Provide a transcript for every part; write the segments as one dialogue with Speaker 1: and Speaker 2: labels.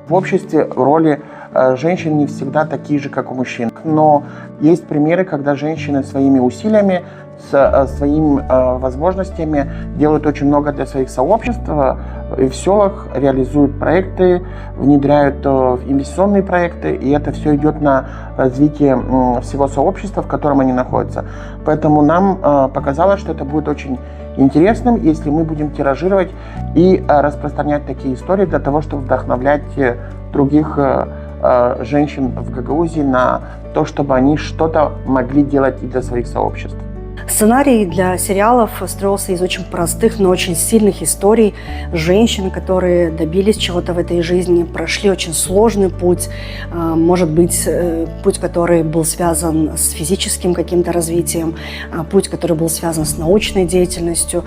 Speaker 1: В обществе роли женщин не всегда такие же, как у мужчин. Но есть примеры, когда женщины своими усилиями, своими возможностями делают очень много для своих сообществ. И в селах реализуют проекты, внедряют инвестиционные проекты, и это все идет на развитие всего сообщества, в котором они находятся. Поэтому нам показалось, что это будет очень интересным, если мы будем тиражировать и распространять такие истории для того, чтобы вдохновлять других женщин в Гагаузии на то, чтобы они что-то могли делать и для своих сообществ.
Speaker 2: Сценарий для сериалов строился из очень простых, но очень сильных историй женщин, которые добились чего-то в этой жизни, прошли очень сложный путь, может быть, путь, который был связан с физическим каким-то развитием, путь, который был связан с научной деятельностью.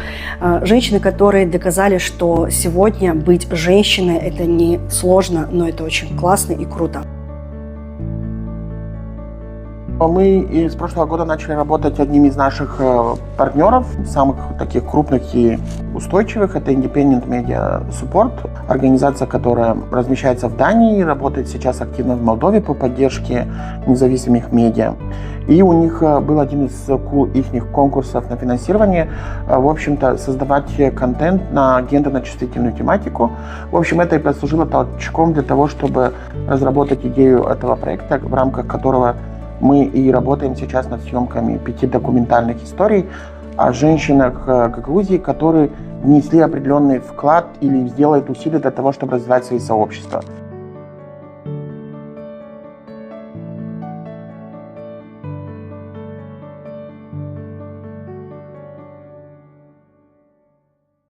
Speaker 2: Женщины, которые доказали, что сегодня быть женщиной – это не сложно, но это очень классно и круто.
Speaker 1: Мы с прошлого года начали работать одним из наших партнеров, самых таких крупных и устойчивых. Это Independent Media Support, организация, которая размещается в Дании, работает сейчас активно в Молдове по поддержке независимых медиа. И у них был один из их конкурсов на финансирование, в общем-то, создавать контент на гендерно-чувствительную тематику. В общем, это и послужило толчком для того, чтобы разработать идею этого проекта, в рамках которого мы и работаем сейчас над съемками 5 документальных историй о женщинах Гагаузии, которые внесли определенный вклад или сделают усилия для того, чтобы развивать свои сообщества.